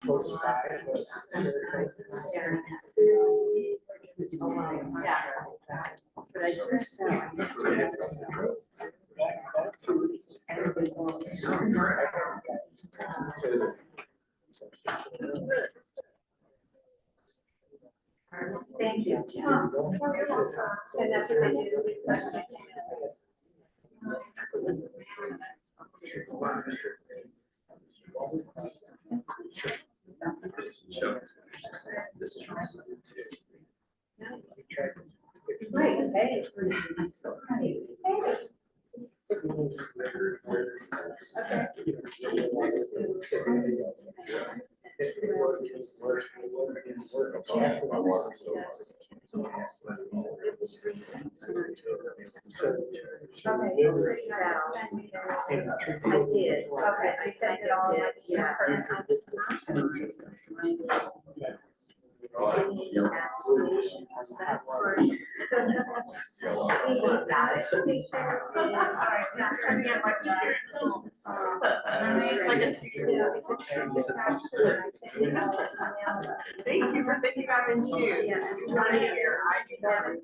But I do sound. Thank you. And that's what I do. Right, hey. I did. Okay, I said it all. Yeah. Thank you for thinking about it too. Yeah. One year, I do have it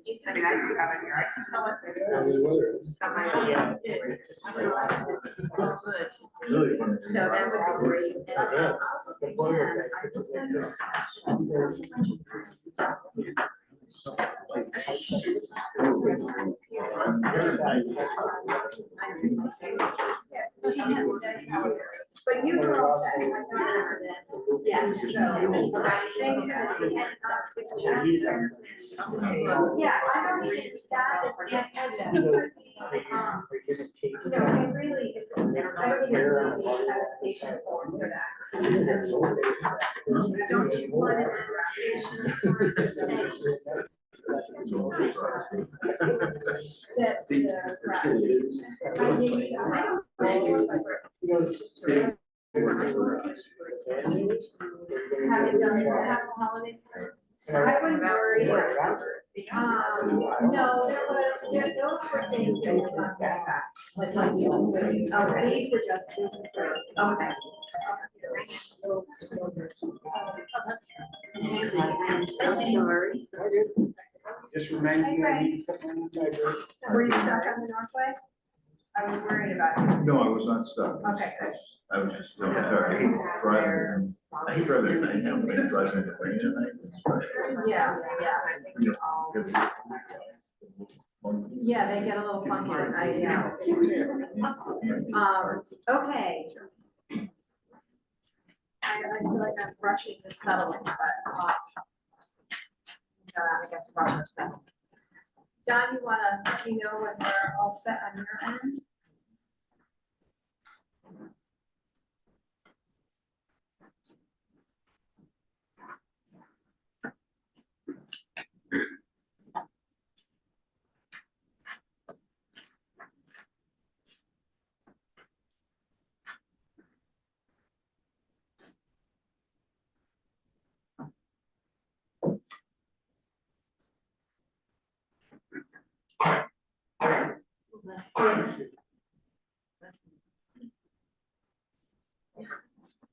here. I can tell it. It's not my idea. So that would be great. But you were all set. Yeah, so. Yeah, I don't think that is. It really is. I don't even really have a station for that. Don't you want an station for haven't done it past holiday. I wouldn't worry. No, those were things that were not that bad. Okay, these were just. Okay. I'm so sorry. Just reminds me. Were you stuck on the Northway? I was worried about it. No, I was not stuck. Okay, good. I was just, I hate driving. I hate driving at night now, but I drive in the rain tonight. Yeah, yeah. Yeah, they get a little funky. I know. Okay. I feel like I'm rushing to settling, but I guess rush or settle. Don, you want to let me know when we're all set on your end?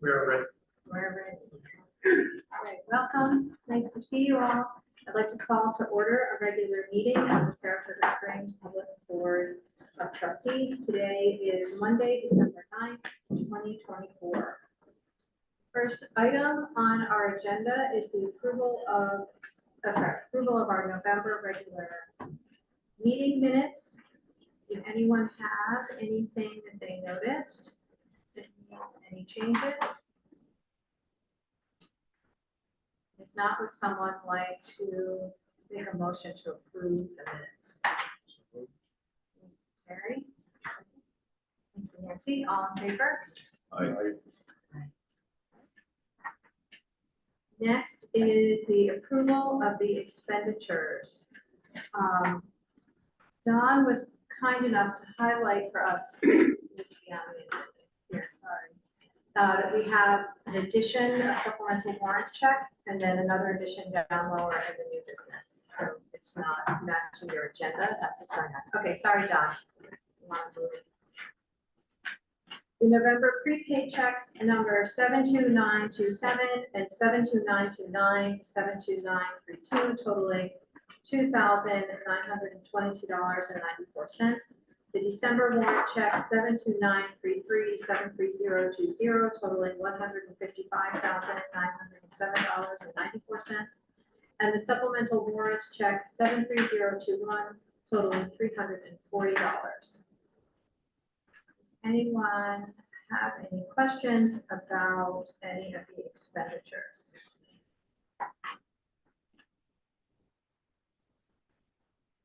We're ready. All right, welcome. Nice to see you all. I'd like to call to order a regular meeting of the Saratoga Springs Public Board of Trustees. Today is Monday, December 9th, 2024. First item on our agenda is the approval of our November regular meeting minutes. Did anyone have anything that they noticed that needs any changes? If not, would someone like to make a motion to approve the minutes? Terry? Thank you, Nancy. All in favor? Next is the approval of the expenditures. Don was kind enough to highlight for us that we have an addition, a supplemental warrant check, and then another addition down lower in the new business. So it's not matching your agenda. That's what's going on. Okay, sorry, Don. You want to move it? The November prepaid checks number 72927 and 72929 to 72932 totaling $2,922.94. The December warrant check 72933 to 73020 totaling $155,907.94. And the supplemental warrant check 73021 totaling $340. Does anyone have any questions about any of the expenditures?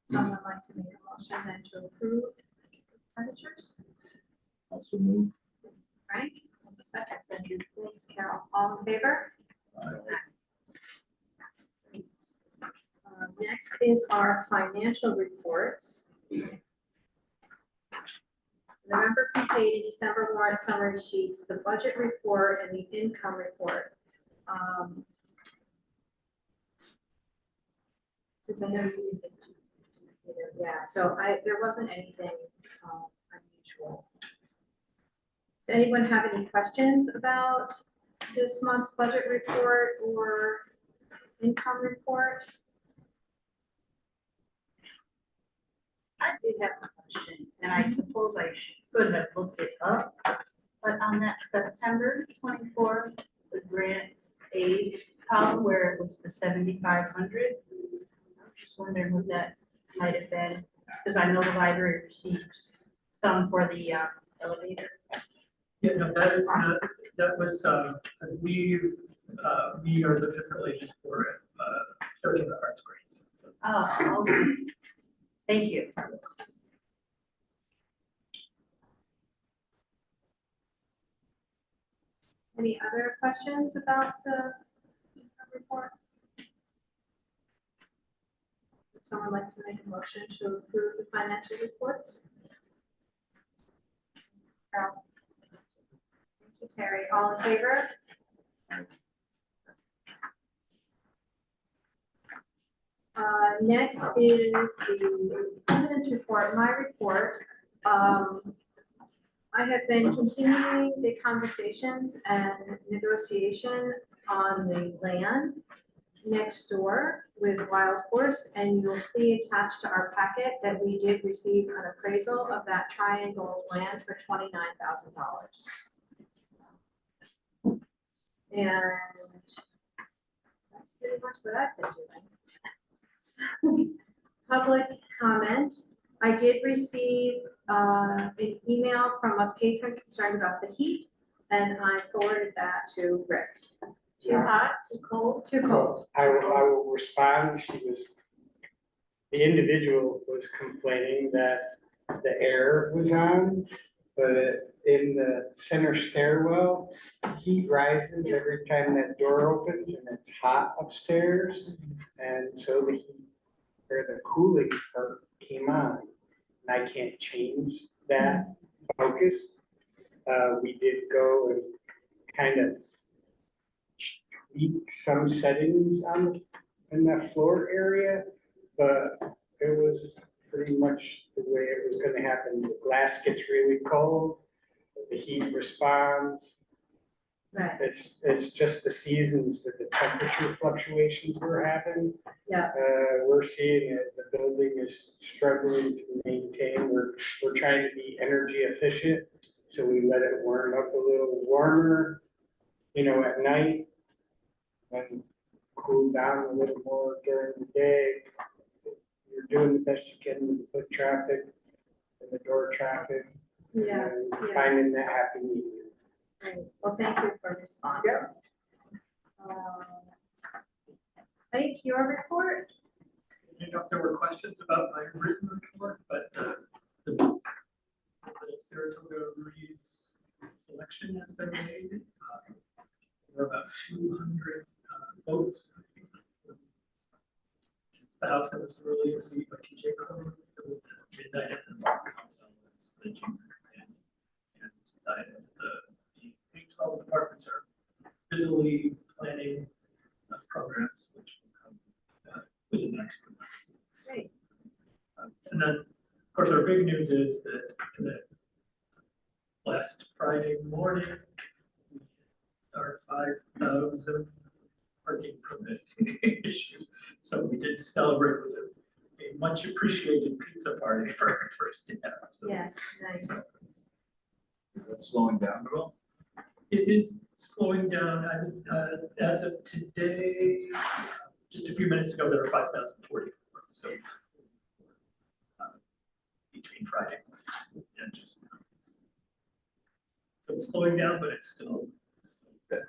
Someone like to make a motion then to approve expenditures? Also move. Frank, second, thanks, Carol. All in favor? Next is our financial reports. November prepaid and December warrant summary sheets, the budget report and the income report. Since I know you didn't, yeah, so there wasn't anything unusual. Does anyone have any questions about this month's budget report or income report? I did have a question, and I suppose I could have looked it up, but on that September 24th, the grant aid column where it was the 7,500, I'm just wondering what that might have been, because I know the library received some for the elevator. Yeah, no, that is not, that was, we are the fiscal agent for Saratoga Arts grants. So, Oh, okay. Thank you. Any other questions about the income report? Would someone like to make a motion to approve the financial reports? Carol? Thank you, Terry. All in favor? Next is the president's report, my report. I have been continuing the conversations and negotiation on the land next door with Wild Horse, and you'll see attached to our packet that we did receive an appraisal of that triangle of land for $29,000. And that's pretty much what I've been doing. Public comment. I did receive an email from a patron concerned about the heat, and I forwarded that to Rick. Too hot, too cold, too cold. I will respond. The individual was complaining that the air was on, but in the center stairwell, heat rises every time that door opens and it's hot upstairs. And so the heat or the cooling part came on, and I can't change that focus. We did go and kind of tweak some settings in that floor area, but it was pretty much the way it was going to happen. The glass gets really cold, the heat responds. Right. It's just the seasons with the temperature fluctuations we're having. Yeah. We're seeing it. The building is struggling to maintain. We're trying to be energy efficient, so we let it warm up a little warmer, at night, and cool down a little more during the day. You're doing the best you can with the foot traffic and the door traffic. Yeah. And Yeah. finding that happy medium. Great. Well, thank you for responding. Ike, your report? I don't know if there were questions about my written report, but the Saratoga Reads selection has been made. There are about 200 votes. It's the house that was earlier seat by TJ Cole, midnight at the Market Hotel was the junior command. And the 12 departments are busily planning programs which will come within the next few months. Great. And then, of course, our big news is that last Friday morning, our 5,000th parking permit issue. So we did celebrate with a much appreciated pizza party for our first day out. So Yes, nice. Is that slowing down at all? it is slowing down. As of today, just a few minutes ago, there were 5,044. So between Friday and just now. So it's slowing down, but it's still good.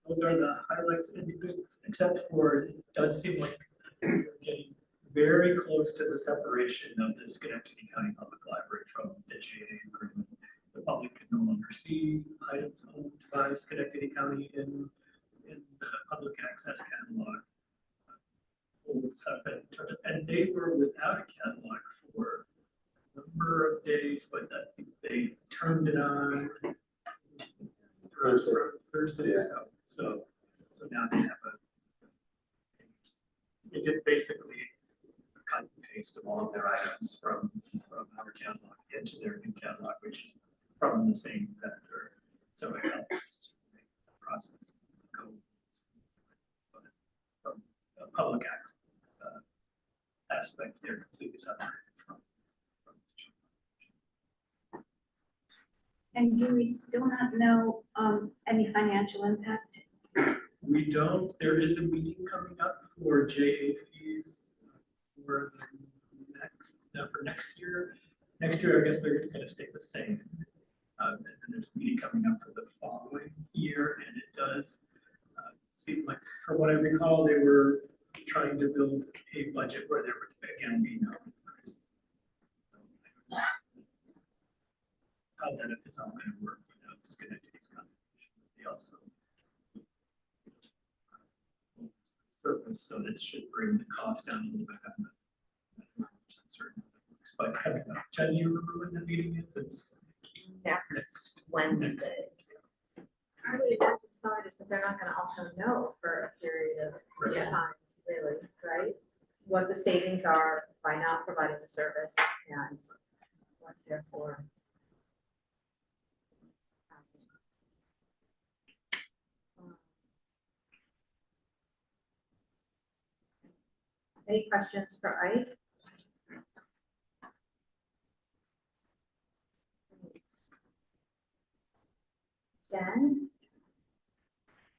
Those are the highlights of anything, except for it does seem like we're getting very close to the separation of the Schenectady County Public Library from the GA agreement. The public can no longer see items owned by Schenectady County in the public access catalog. And they were without a catalog for a number of days, but I think they turned it on Thursday or so. So now they have they did basically cut and paste of all of their items from our catalog into their new catalog, which is from the same vendor. So it helps make the process go. But from a public aspect, they're completely separated from. And do we still not know any financial impact? We don't. There is a meeting coming up for JA fees for next year. Next year, I guess they're going to stay the same. And then there's a meeting coming up for the following year, and it does seem like, from what I recall, they were trying to build a budget where there would again be no. How that is all going to work, it's going to take contribution. They also surface, so that should bring the cost down a little bit. I'm not certain. But Jen, you remember when the meeting is? It's Next Wednesday. I would imagine some is that they're not going to also know for a period of time, really, right? What the savings are by not providing the service and what therefore. Any questions for Ike? Jen?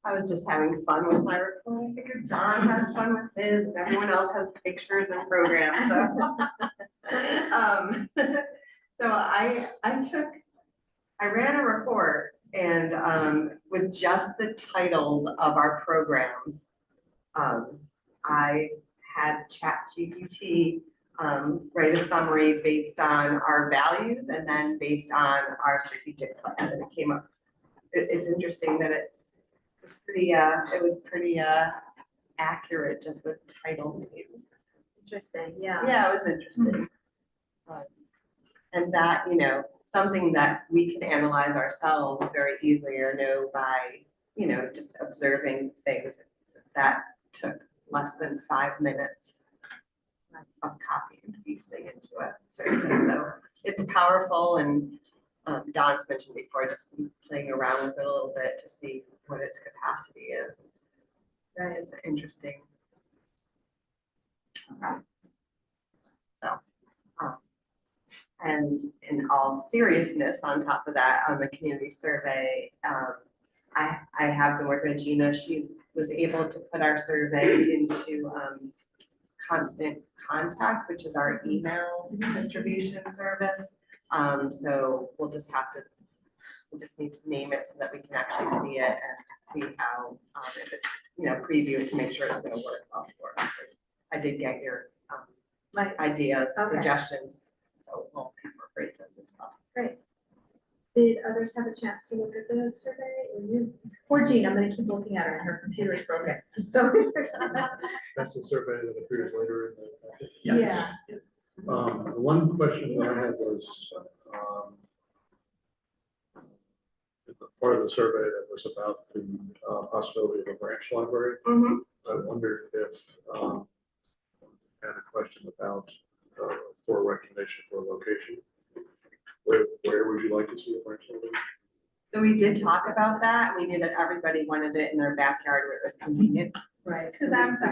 I was just having fun with my report. I figured Don has fun with his, and everyone else has pictures and programs. So, so I ran a report, and with just the titles of our programs, I had ChatGPT write a summary based on our values and then based on our strategic plan, and it came up. It's interesting that it was pretty accurate just with title names. Interesting, yeah. Yeah, it was interesting. And that, something that we can analyze ourselves very easily or know by, just observing things. That took less than 5 minutes of copy and pasting into it. So it's powerful, and Don's mentioned before, just playing around with it a little bit to see what its capacity is. It's interesting. So, and in all seriousness, on top of that, on the community survey, I have been working with Gina. She was able to put our survey into Constant Contact, which is our email distribution service. So we'll just need to name it so that we can actually see it and see how, if it's, preview it to make sure it's going to work well for us. I did get your my ideas, suggestions, so we'll incorporate those as well. Great. Did others have a chance to look at the survey? Or you? Poor Jean, I'm going to keep looking at her, and her computer is broken. So that's the survey that appears later in the package. yeah. The one question that I had was part of the survey that was about the possibility of a branch library. Mm-hmm. I wondered if had a question about for a recommendation for a location. Where would you like to see the branch building? So we did talk about that. We knew that everybody wanted it in their backyard where it was convenient. Right. So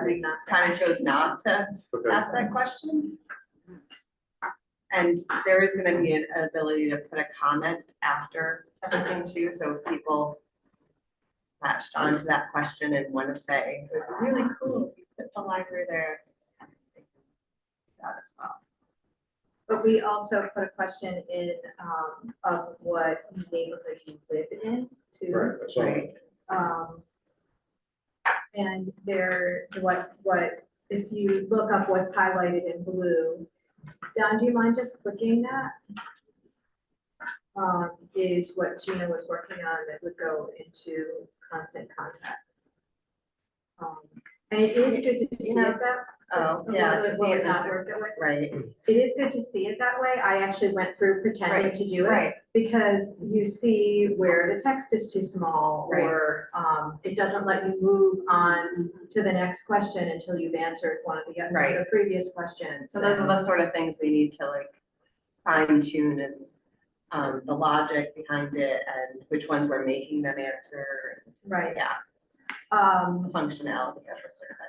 we kind of chose not to Okay, ask that question. And there is gonna be an ability to put a comment after everything too, so if people latched onto that question and want to say, it would be really cool if you put the library there. That as well. But we also put a question in, of what neighborhood you live in too. right, that's all. Right. And there, if you look up what's highlighted in blue, Don, do you mind just clicking that? Is what Gina was working on that would go into constant contact. And it is good to see it that. Oh, yeah, to see Will it not as- work that way? Right, It is good to see it that way. I actually went through pretending to do it. right. Because you see where the text is too small, or it doesn't let you move on to the next question until you've answered one of the previous questions. So those are the sort of things we need to like fine tune is the logic behind it and which ones we're making them answer. Right. Yeah, Um, the functionality of the survey.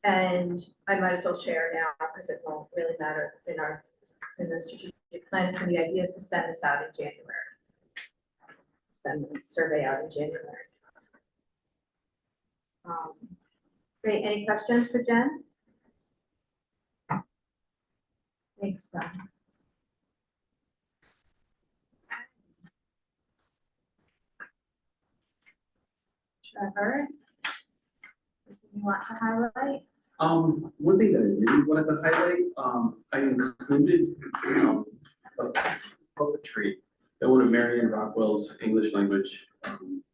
and I might as well share now because it won't really matter in the strategic plan. And the idea is to send this out in January. Send the survey out in January. Great, any questions for Jen? Thanks, Don. Trevor? Anything you want to highlight? One thing that I really wanted to highlight, I included, poetry that one of Marion Rockwell's English language,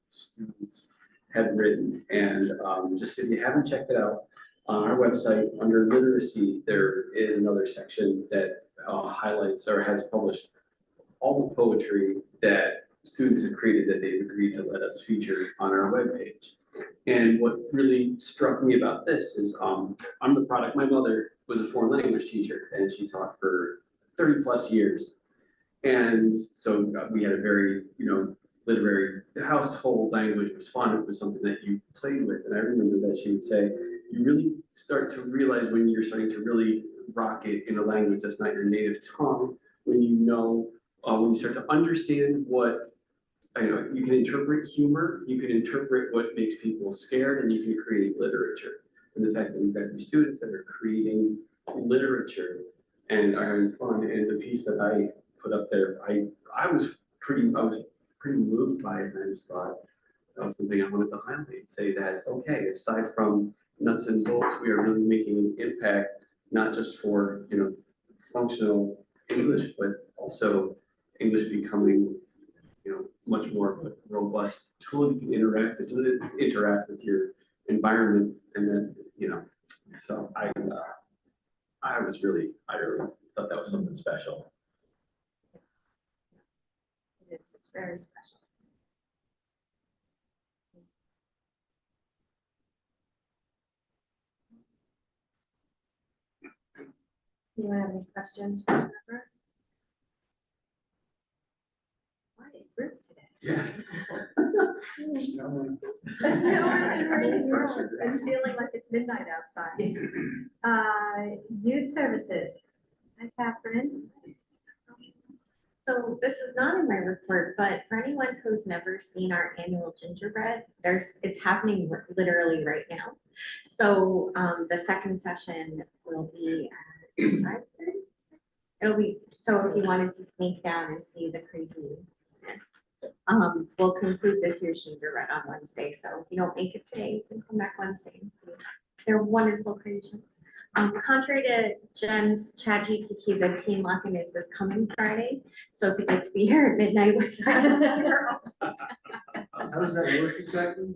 students had written. And, just if you haven't checked it out, on our website, under literacy, there is another section that, highlights or has published all the poetry that students have created that they've agreed to let us feature on our webpage. And what really struck me about this is, I'm the product, my mother was a foreign language teacher and she taught for 30+ years. And so we had a very, literary, the household language was fun. It was something that you played with. And I remember that she would say, you really start to realize when you're starting to really rock it in a language that's not your native tongue, when when you start to understand what, you can interpret humor, you can interpret what makes people scared, and you can create literature. And the fact that we've got these students that are creating literature and are having fun, and the piece that I put up there, I was pretty moved by it, and I just thought that was something I wanted to highlight, say that, okay, aside from nuts and bolts, we are really making an impact, not just for, functional English, but also English becoming much more of a robust tool. You can interact with your environment, and then so I really thought that was something special. It's very special. You have any questions for Trevor? What a group today. Yeah. I'm feeling like it's midnight outside. Youth services. Hi, Catherine. So this is not in my report, but for anyone who's never seen our annual gingerbread, it's happening literally right now. So the second session will be at 5:30. It'll be, so if you wanted to sneak down and see the craziness, we'll conclude this year's gingerbread on Wednesday. So if you don't make it today, you can come back Wednesday and see. They're wonderful creations. Contrary to Jen's ChatGPT, the team lock-in is this coming Friday. So if you get to be here at midnight with us, you're all- How does that work exactly?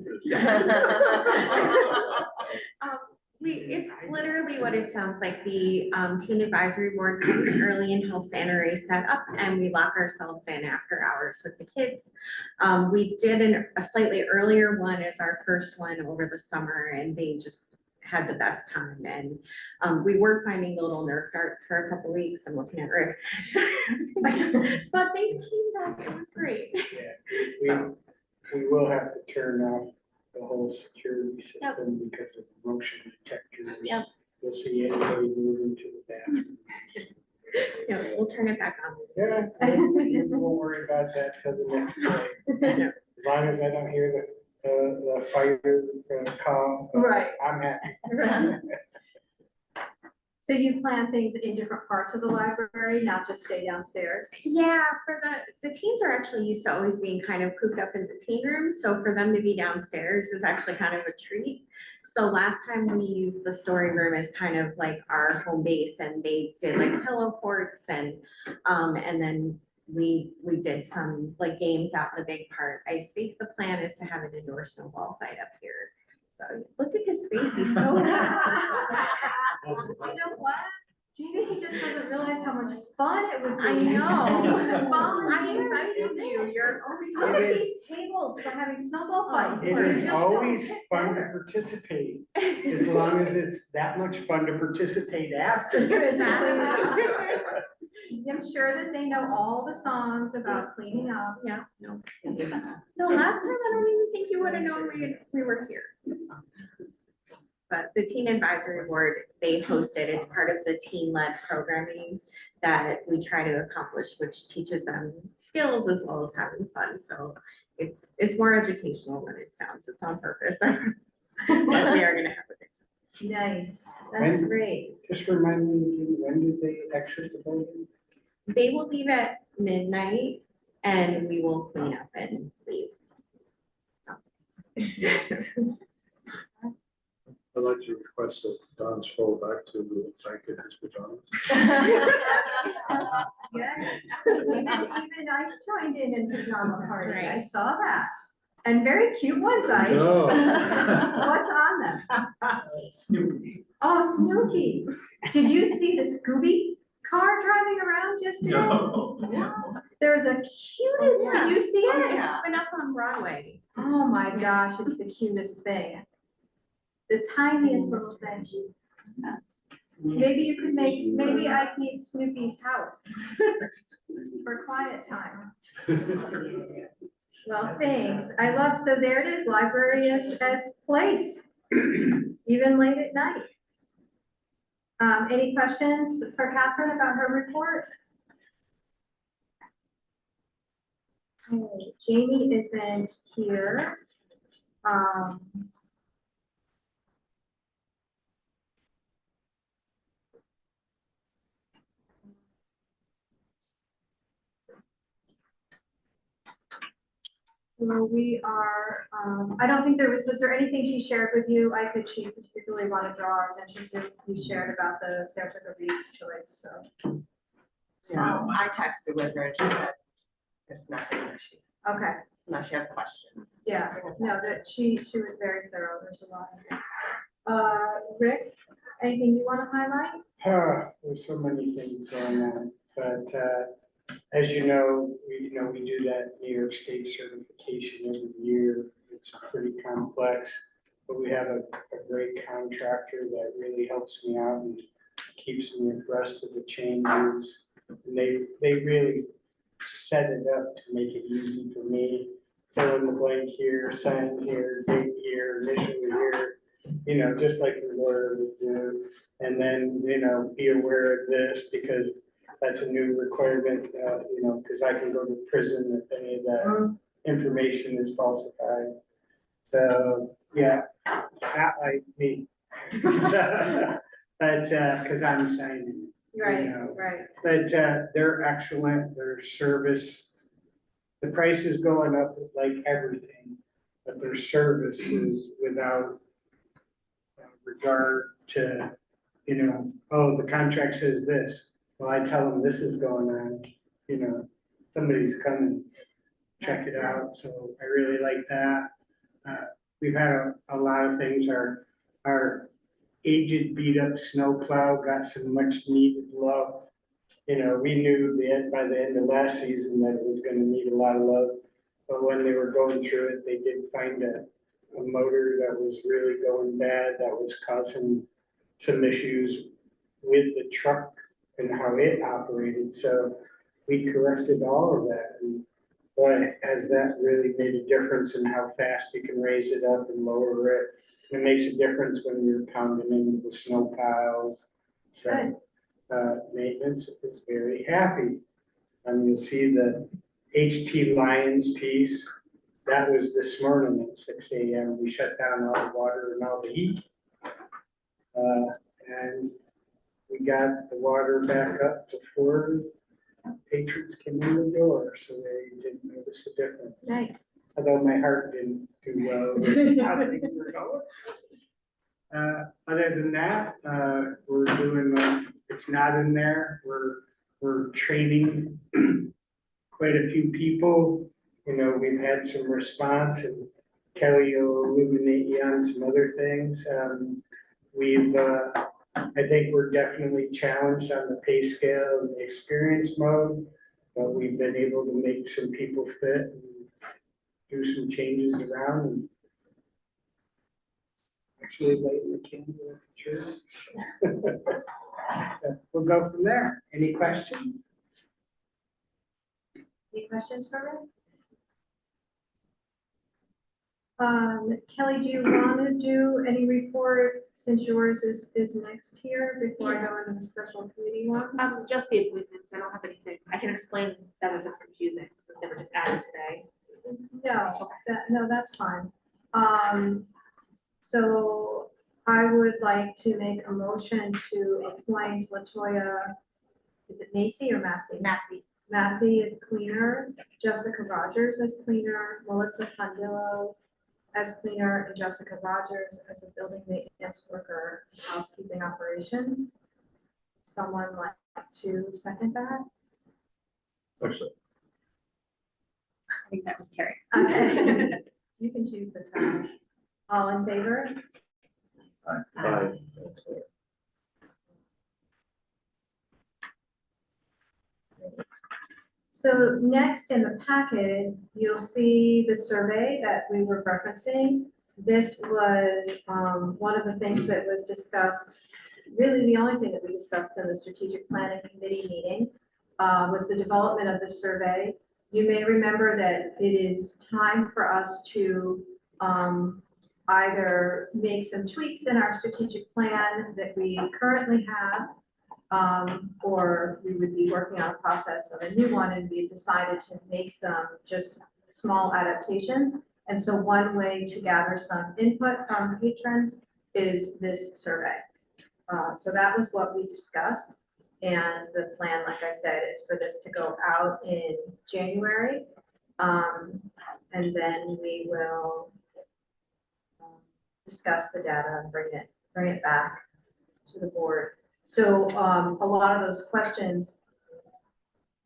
it's literally what it sounds like. The teen advisory board comes early and helps NRA set up, and we lock ourselves in after hours with the kids. We did a slightly earlier one as our first one over the summer, and they just had the best time. And we were finding the little Nerf darts for a couple weeks. I'm looking at Rick. But they came back. It was great. Yeah, we will have to turn off the whole security system because of motion detectors. Yep. You'll see anybody moving to the bathroom. Yeah, we'll turn it back on. Yeah, we won't worry about that till the next day. As long as I don't hear the fire call. Right. I'm happy. So you plan things in different parts of the library, not just stay downstairs? Yeah, for the teens are actually used to always being kind of cooped up in the teen room, so for them to be downstairs is actually kind of a treat. So last time we used the story room as kind of like our home base, and they did like pillow forts and then we did some like games out in the big part. I think the plan is to have an indoor snowball fight up here. So look at his face, he's so happy. You know what? Maybe he just doesn't realize how much fun it would be. I know. Fun. I invited you, you're always. Look It at is- these tables for having snowball fights. It where you is just always don't sit fun to there. participate, as long as it's that much fun to participate after. I'm sure that they know all the songs about cleaning up. Yeah, no. No, last time I don't even think you would have known we were here. But the teen advisory board, they host it. It's part of the teen-led programming that we try to accomplish, which teaches them skills as well as having fun. So it's more educational than it sounds. It's on purpose. But we are gonna have a good time. Nice, that's When- great. Just remind me, when did they exit the building? They will leave at midnight and we will clean up and leave. I'd like to request that Don scroll back to the blanket in his pajamas. Yes, even I joined in pajama party. I right. saw that. And very cute ones, I. No. What's on them? Snoopy. Oh, Snoopy. Did you see the Scooby car driving around yesterday? No. There's a cutest, did you see it? It's been up on Broadway. Oh my gosh, it's the cutest thing. The tiniest little thing. Maybe you could maybe I need Snoopy's house for quiet time. Well, thanks. I love, so there it is, library as place, even late at night. Any questions for Catherine about her report? Okay, Jamie isn't here. So we are, I don't think was there anything she shared with you? She particularly want to draw our attention to, you shared about the Saratoga Reed's choice, so. I texted with her and she said, there's nothing that she, Okay, unless you have questions. yeah, no, that she was very thorough, there's a lot. Rick, anything you want to highlight? There's so many things going on, but, as you know, we do that New York State certification every year. It's pretty complex, but we have a great contractor that really helps me out and keeps me abreast of the changes. And they really set it up to make it easy for me. Fill in the blank here, sign here, date here, initial here, just like the lawyer would do. And then, be aware of this because that's a new requirement, because I can go to prison if any of that information is falsified. So, yeah, not like me. But, because I'm signing. Right, know. right. But they're excellent, their service, the price is going up like everything, but their service is without regard to, oh, the contract says this. Well, I tell them this is going on, somebody's coming, check it out, so I really like that. We've had a lot of things, our aged beat up snowplow got some much needed love. We knew by the end of last season that it was gonna need a lot of love, but when they were going through it, they did find a motor that was really going bad, that was causing some issues with the truck and how it operated. So we corrected all of that. And boy, has that really made a difference in how fast you can raise it up and lower it. It makes a difference when you're pounding into the snow piles. So, maintenance is very happy. And you'll see the HT Lions piece. That was this morning at 6 a.m. We shut down all the water and all the heat. And we got the water back up before patrons came in the door, so they didn't notice a difference. Nice. Although my heart didn't do well with how things were going. Other than that, we're doing, it's not in there, we're training quite a few people. You know, we've had some response, and Kelly will illuminate you on some other things. I think we're definitely challenged on the pay scale and the experience mode, but we've been able to make some people fit and do some changes around and actually lighten the candle at the church. So we'll go from there. Any questions? Any questions for me? Kelly, do you want to do any report since yours is next here before I go into the special committee ones? Just the appointments, I don't have anything, I can explain them if it's confusing, since they were just added today. No, that's fine. So I would like to make a motion to appoint LaToya, is it Macy or Massey? Massey. Massey as cleaner, Jessica Rogers as cleaner, Melissa Pandillo as cleaner, and Jessica Rogers as a building maintenance worker, housekeeping operations. Someone like to second that? Actually, I think that was Terry. Okay. You can choose the time. All in favor? aye. So next in the packet, you'll see the survey that we were referencing. This was one of the things that was discussed, really the only thing that we discussed in the strategic planning committee meeting was the development of this survey. You may remember that it is time for us to either make some tweaks in our strategic plan that we currently have, or we would be working on a process of a new one, and we decided to make some just small adaptations. And so one way to gather some input from patrons is this survey. So that was what we discussed. And the plan, like I said, is for this to go out in January. And then we will discuss the data and bring it back to the board. So a lot of those questions,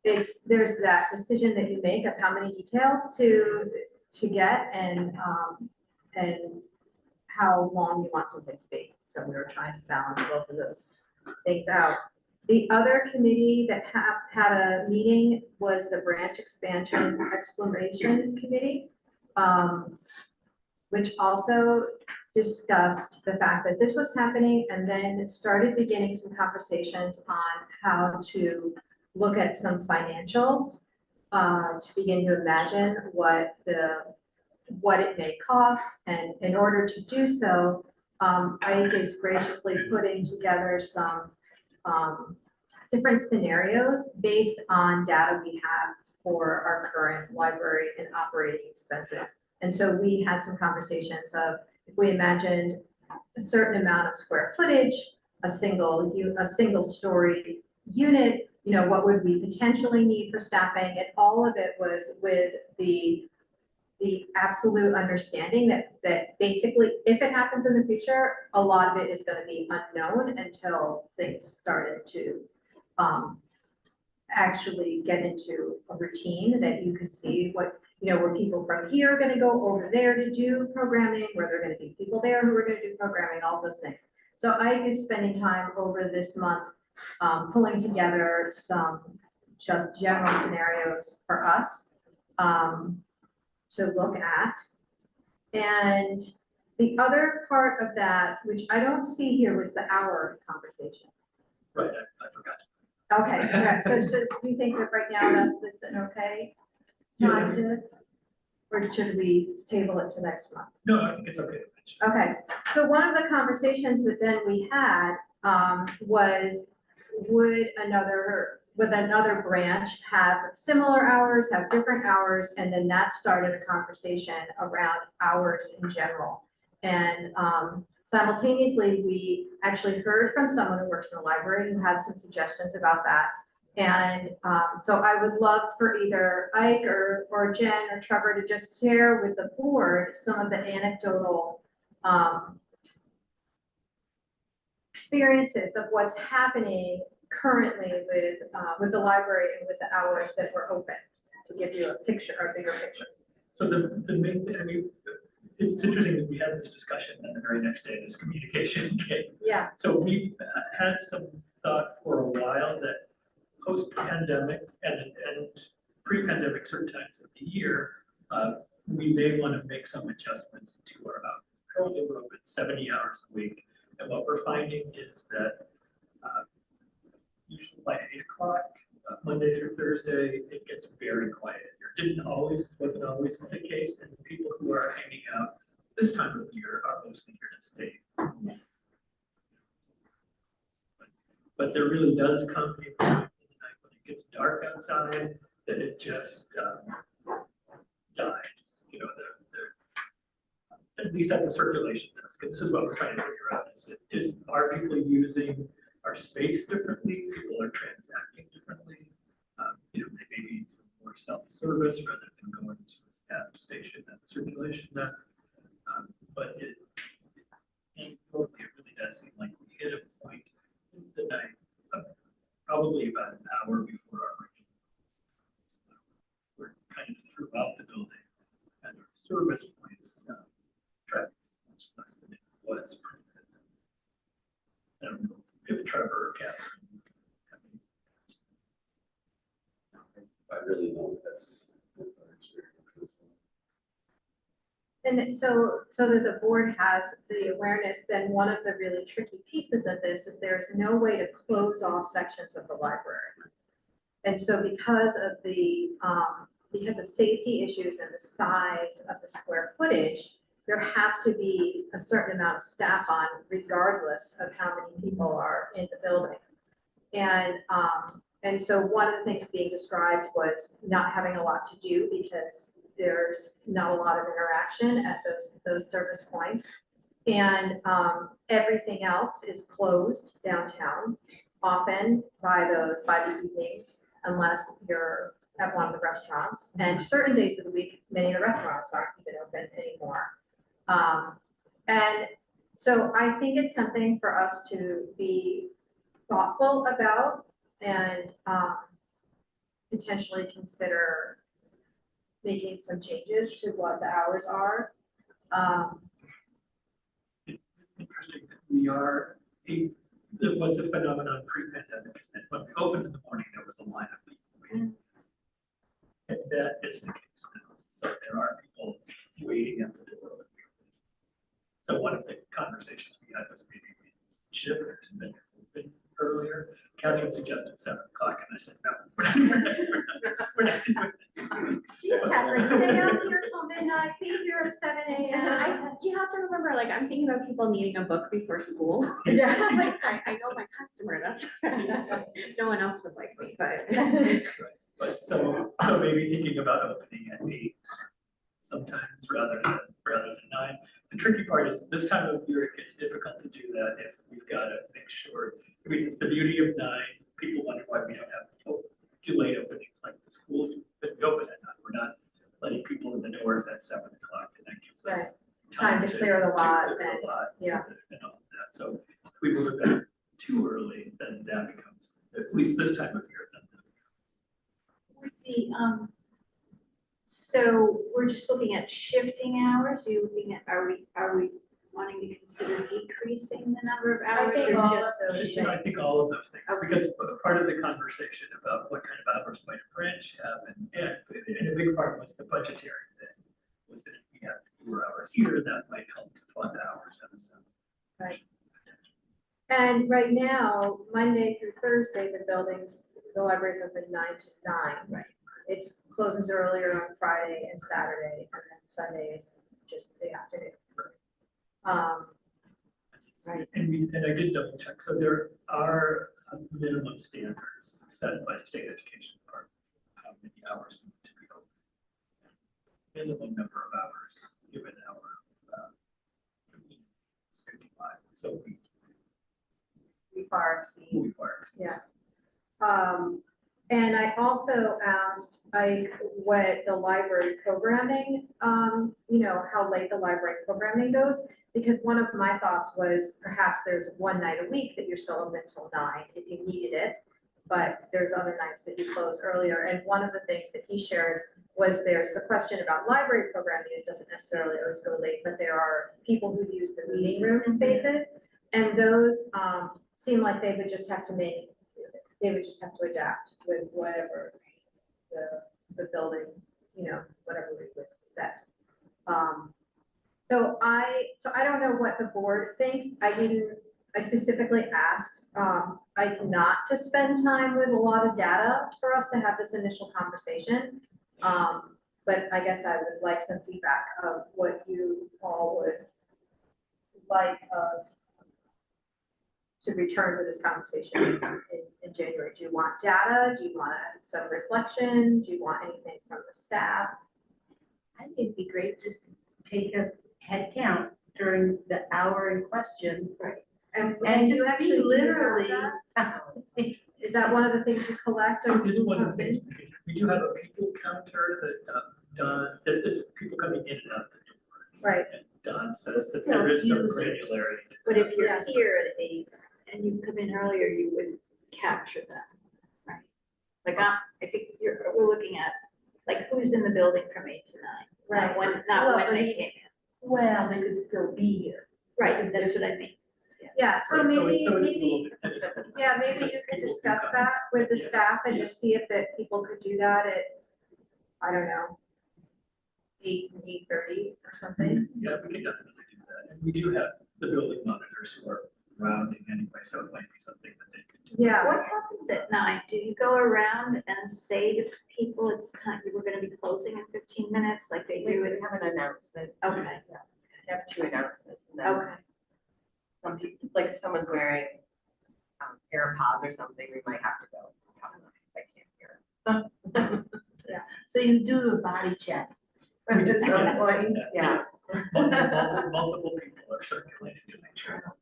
there's that decision that you make of how many details to get and how long you want something to be. So we were trying to balance both of those things out. The other committee that had a meeting was the Branch Expansion Exploration Committee, which also discussed the fact that this was happening, and then started beginning some conversations on how to look at some financials to begin to imagine what it may cost. And in order to do so, Ike is graciously putting together some different scenarios based on data we have for our current library and operating expenses. And so we had some conversations of, if we imagined a certain amount of square footage, a single story unit, you know, what would we potentially need for staffing? And all of it was with the absolute understanding that basically, if it happens in the future, a lot of it is going to be unknown until things started to actually get into a routine that you can see what, you know, were people from here going to go over there to do programming, where there are going to be people there who are going to do programming, all those things. So Ike is spending time over this month pulling together some just general scenarios for us to look at. And the other part of that, which I don't see here, was the hour conversation. Right, I forgot. Okay, correct. So it's just, you think that right now that's an okay time to, or should we table it to next month? No, I think it's okay to mention. Okay, so one of the conversations that then we had, was would another branch have similar hours, have different hours? And then that started a conversation around hours in general. And, simultaneously, we actually heard from someone who works in the library who had some suggestions about that. And, so I would love for either Ike or Jen or Trevor to just share with the board some of the anecdotal, experiences of what's happening currently with the library and with the hours that were open, to give you a picture, a bigger picture. So the main thing, I mean, it's interesting that we had this discussion and the very next day this communication came. Yeah, So we've had some thought for a while that post-pandemic and pre-pandemic certain times of the year, we may want to make some adjustments to our hours. Currently, we're open 70 hours a week. And what we're finding is that usually by 8 o'clock, Monday through Thursday, it gets very quiet. Wasn't always the case, and the people who are hanging out this time of year are mostly here to stay. But there really does come a point in the night when it gets dark outside that it just dies. You know, at least at the circulation desk, and this is what we're trying to figure out, are people using our space differently? People are transacting differently. You know, they may be doing more self-service rather than going to a staff station at the circulation desk. But it really does seem like we hit a point in the night, probably about an hour before our regular. We're kind of throughout the building, and our service points traffic is much less than it was pre-pandemic. I don't know if Trevor or Catherine. I really know that's our experience as well. and so that the board has the awareness, then one of the really tricky pieces of this is there's no way to close off sections of the library. And so because of safety issues and the size of the square footage, there has to be a certain amount of staff on regardless of how many people are in the building. And so one of the things being described was not having a lot to do because there's not a lot of interaction at those service points. And everything else is closed downtown, often by the evenings, unless you're at one of the restaurants. And certain days of the week, many of the restaurants aren't even open anymore. And so I think it's something for us to be thoughtful about and potentially consider making some changes to what the hours are. It's interesting that there was a phenomenon pre-pandemic, is that when we opened in the morning, there was a line of people waiting. And that is the case now. So there are people waiting at the door. So one of the conversations we had was maybe we shift and open earlier. Catherine suggested 7 o'clock, and I said, no, we're not doing it. Geez, Catherine, stay out here till midnight, be here at 7 a.m. You have to remember, like, I'm thinking about people needing a book before school. Yeah. Like, I know my customer, that's, no one else would like me, but. Right. But so maybe thinking about opening at 8 sometimes rather than 9. The tricky part is this time of year, it gets difficult to do that if we've got to make sure. I mean, the beauty of 9, people wonder why we don't have too late openings like the schools. If we open at 9, we're not letting people in the doors at 7 o'clock, and that gives us Time to clear the lot and, yeah, and all of that. So if we move it back too early, then that becomes, at least this time of year, then. With the, so we're just looking at shifting hours, are we wanting to consider decreasing the number of hours think or all of just? those So I think all of those things, because part of the conversation about what kind of hours might a branch have, and a big part was the budgetary thing, was that we have fewer hours hours here, that might help to fund hours at a center. Right. And right now, Monday through Thursday, the library's open 9 to 9. Right. It's closes earlier on Friday and Saturday, and then Sunday is just the afternoon. Right. And I did double check, so there are minimum standards set by the state education department, how many hours need to be open. Minimum number of hours, given our, it's 55, so We far exceed. we far. Yeah. And I also asked Ike what the library programming, how late the library programming goes. Because one of my thoughts was perhaps there's one night a week that you're still open till 9 if you needed it. But there's other nights that you close earlier. And one of the things that he shared was there's the question about library programming. It doesn't necessarily always go late, but there are people who use the meeting room spaces. And those seem like they would just have to adapt with whatever the building, whatever we would set. So I don't know what the board thinks. I specifically asked Ike not to spend time with a lot of data for us to have this initial conversation. But I guess I would like some feedback of what you all would like to return to this conversation in January. Do you want data? Do you want some reflection? Do you want anything from the staff? I think it'd be great just to take a head count during the hour in question. Right. And you just actually see do literally. have Is that one of the things you collect? Or It is who one of comes the in? things, we do have a people counter that it's people coming in and out the door. Right. And Don says that Still there is some users. granularity. to But if that. you're Yeah. here at 8 and you come in earlier, you would capture that, right? Like, I think we're looking at, like, who's in the building from 8 to 9. Right. Not when Well, I they mean- came in. Well, they could still be here. Right, that's what I mean. Yeah, so Right, maybe, it is a maybe, little bit- yeah, maybe you could discuss that with the staff and just see if that people could do that at, I don't know, 8:30 or something. Yeah, we can definitely do that. And we do have the building monitors who are rounding anyway, so it might be something that they could do. Yeah. What happens at 9? Do you go around and say to people, it's time, we're gonna be closing in 15 minutes, like they We do would it? have an announcement. Okay, We have 2 announcements and then okay. some people, like if someone's wearing AirPods or something, we might have to go. Tell them, I can't hear. So you do a body check. We do, At some yes, point. Yes. Multiple people are circulating to make sure.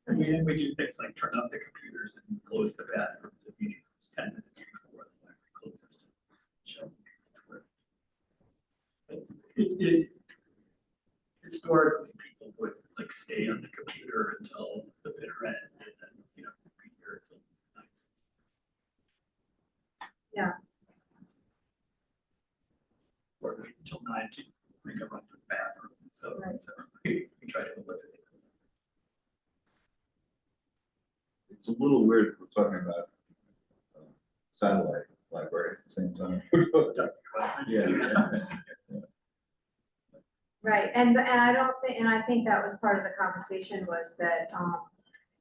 And we do things like turn off the computers and close the bathrooms if meetings 10 minutes before the library closes to show. But historically, people would like stay on the computer until the bitter end and then, be here until 9. Yeah. Or wait until 9 to make a run for the bathroom, so Right. we try to eliminate it. It's a little weird, we're talking about satellite library at the same time. Yeah. Right, and I don't think, and I think that was part of the conversation was that,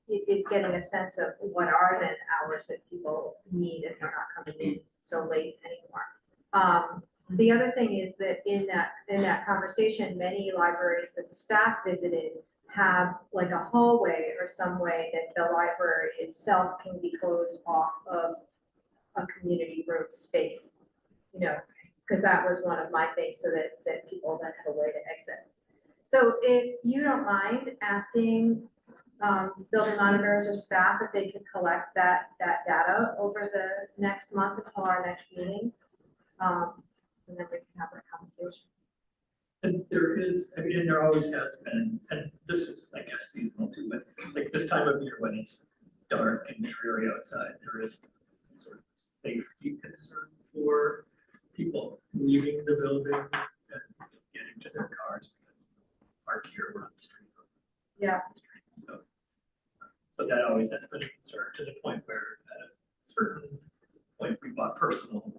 it's getting a sense of what are then hours that people need if they're not coming in so late anymore. The other thing is that in that conversation, many libraries that the staff visited have like a hallway or some way that the library itself can be closed off of a community room space, because that was one of my things, so that people then have a way to exit. So if you don't mind asking building monitors or staff if they can collect that data over the next month until our next meeting, and then we can have that conversation. And there is, and there always has been, and this is, I guess, seasonal too, but like this time of year when it's dark and dreary outside, there is sort of safety concern for people leaving the building and getting to their cars because park here, we're on the street. Yeah. So that always has been a concern to the point where at a certain point we bought personal alarms.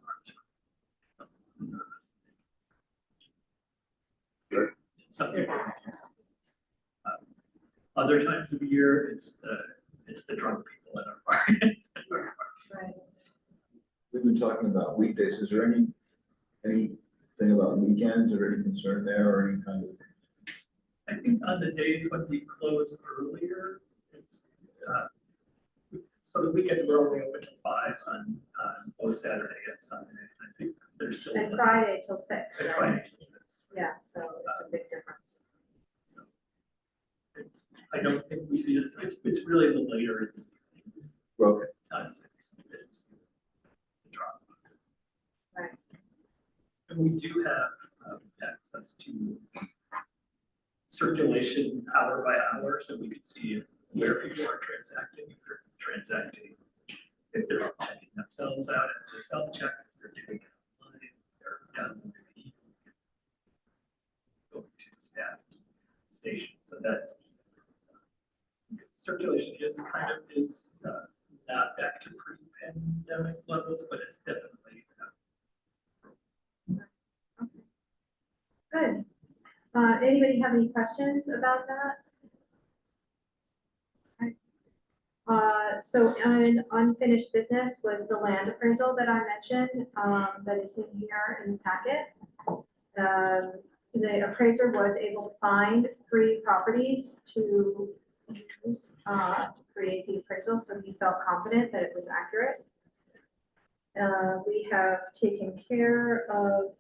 some people may do something. Other times of the year, it's the drunk people at our bar. Right. We've been talking about weekdays. Is there anything about weekends or any concern there or any kind of? I think on the days when we close earlier, it's, so the weekends we're only open till 5 on both Saturday and Sunday. I think there's still. And Friday till 6, And right? Friday till 6. Yeah, so it's a big difference. So, I don't think we see it, it's really the later in the Okay. times that we see the drop. Right. And we do have access to circulation hour by hour, so we can see where people are transacting, if they're transacting, if they're checking themselves out at the self-check, if they're doing it online, if they're downloading it, going to the staff station, so that circulation is not back to pre-pandemic levels, but it's definitely. Good. Anybody have any questions about that? So unfinished business was the land appraisal that I mentioned, that is in here in the packet. The appraiser was able to find 3 properties to use, to create the appraisal, so he felt confident that it was accurate. We have taken care of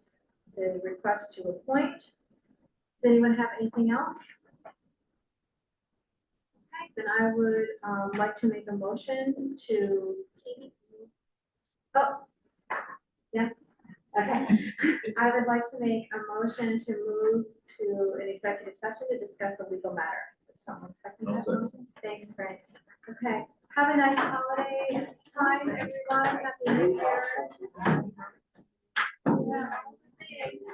the request to appoint. Does anyone have anything else? Okay, then I would like to make a motion to. Oh, yeah, okay. I would like to make a motion to move to an executive session to discuss a legal matter. Would someone second I'll that second. motion? Thanks, Frank. Okay, have a nice holiday time, everyone. Happy New Year. Yeah. Thanks.